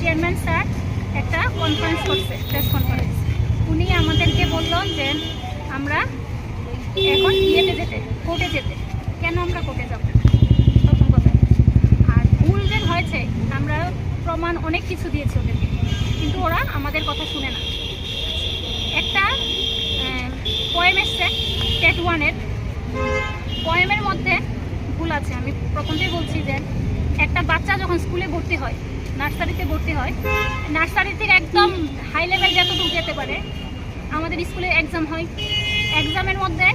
Chairman sir একটা conference করছে, press conference. উনি আমাদেরকে বললেন যে আমরা এখন কোর্টে যেতে। কেন আমরা কোর্টে যাব? প্রথম কথা। আর ভুল যে হয়েছে, আমরা প্রমাণ অনেক কিছু দিয়েছি ওদেরকে, কিন্তু ওরা আমাদের কথা শুনে না। একটা পোয়েম এসছে টেট 1-এর, পোয়েমের মধ্যে ভুল আছে। আমি প্রথমতেই বলছি যে একটা বাচ্চা যখন স্কুলে ভর্তি হয়, নার্সারিতে ভর্তি হয়, নার্সারি থেকে একদম হাই লেভেল যতটুকু যেতে পারে, আমাদের স্কুলে এক্সাম হয়। এক্সামের মধ্যে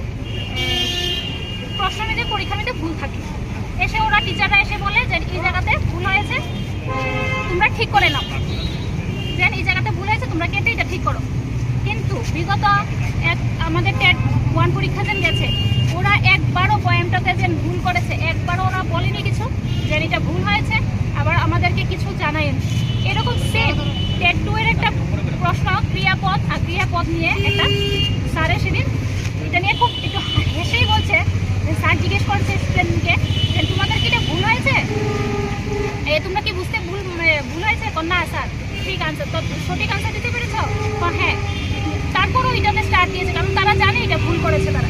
প্রশ্ন নিতে, পরীক্ষা নিতে ভুল থাকে। এসে ওরা টিচাররা এসে বলে যে এই জায়গাতে ভুল হয়েছে, তোমরা ঠিক করে নাও। দেন এই জায়গাতে ভুল হয়েছে, তোমরা কেটে এটা ঠিক করো। কিন্তু বিগত আমাদের টেট 1 পরীক্ষা যেন গেছে, ওরা একবারও পোয়েমটাতে যেন ভুল করেছে, একবারও ওরা বলেনি কিছু যে এটা ভুল হয়েছে, আবার আমাদেরকে কিছু জানায়নি। এরকম সেম টেট 2-এর একটা প্রশ্ন ক্রিয়াপদ, আর ক্রিয়াপদ নিয়ে একটা স্যারে সেদিন এটা নিয়ে খুব একটু হেসেই বলছে, স্যার জিজ্ঞেস করছে স্টুডেন্টকে যে তোমাদের কি এটা ভুল হয়েছে, তোমরা কি বুঝতে ভুল হয়েছে? না স্যার, ঠিক আনসার, তো সঠিক আনসার দিতে পেরেছ? হ্যাঁ। তারপরও এটাতে স্টার দিয়েছে, কারণ তারা জানে এটা ভুল করেছে, তারা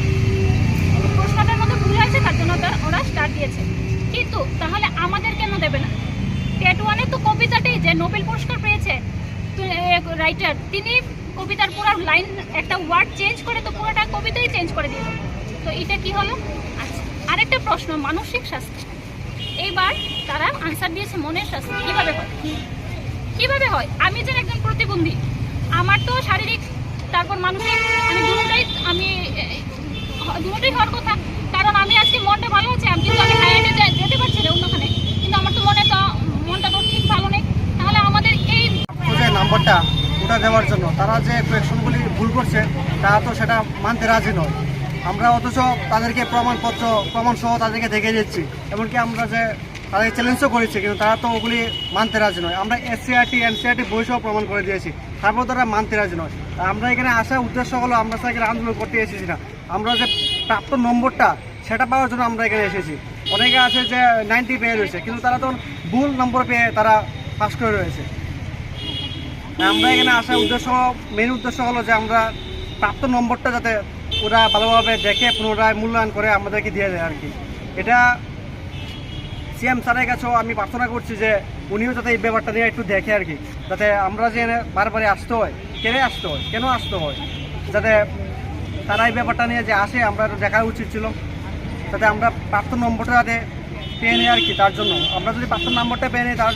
প্রশ্নটার মধ্যে ভুল হয়েছে, তার জন্য ওরা স্টার দিয়েছে। কিন্তু তাহলে আমাদের কেন দেবে না? টেট 1-এ তো কবিতাটি যে নোবেল পুরস্কার পেয়েছে রাইটার, তিনি কবিতার পুরো লাইন একটা ওয়ার্ড চেঞ্জ করে তো পুরোটা কবিতাই চেঞ্জ করে দিল। তো এটা কি হলো? আচ্ছা, আরেকটা প্রশ্ন, মানসিক স্বাস্থ্য। এইবার তারা আনসার দিয়েছে মনের স্বাস্থ্য। কিভাবে হয়? আমি যে একজন প্রতিবন্ধী, আমার তো শারীরিক তারপর মানসিক, আমি দুটোই হওয়ার কথা। কারণ আমি আজকে মনটা ভালো আছে, কিন্তু আমি হাইয়ারে যেতে পারছি না অন্যখানে, কিন্তু আমার তো মনটা তো ঠিক ভালো নেই। তাহলে আমাদের এই নাম্বারটা ওটা দেওয়ার জন্য তারা যে কোয়েকশনগুলি ভুল করছে, তারা তো সেটা মানতে রাজি নয়। আমরা অথচ তাদেরকে প্রমাণ সহ তাদেরকে দেখে দিচ্ছি, এমনকি আমরা যে তাদেরকে চ্যালেঞ্জও করেছি, কিন্তু তারা তো ওগুলি মানতে রাজি নয়। আমরা SCRT NCRT বই সহ প্রমাণ করে দিয়েছি, তারপর তারা মানতে রাজি নয়। আমরা এখানে আসার উদ্দেশ্য হলো আমরা এখানে আন্দোলন করতে এসেছি না, আমরা যে প্রাপ্ত নম্বরটা সেটা পাওয়ার জন্য আমরা এখানে এসেছি। অনেকে আছে যে 90 পেয়ে রয়েছে, কিন্তু তারা তো ভুল নম্বর পেয়ে তারা পাস করে রয়েছে। আমরা এখানে আসার মেন উদ্দেশ্য হলো যে আমরা প্রাপ্ত নম্বরটা যাতে ওরা ভালোভাবে দেখে পুনরায় মূল্যায়ন করে আমাদেরকে দিয়ে দেয় আর কি। এটা CM স্যারের কাছেও আমি প্রার্থনা করছি যে উনিও যাতে এই ব্যাপারটা নিয়ে একটু দেখে আর কি, যাতে আমরা যে বারবারই আসতে হয়, কেন আসতে হয়, যাতে তারা এই ব্যাপারটা নিয়ে যে আসে আমরা দেখা উচিত ছিল, যাতে আমরা প্রাপ্ত নম্বরটা যাতে পেয়ে নিই আর কি। তার জন্য আমরা যদি প্রাপ্ত নম্বরটা পেয়ে নিই, তার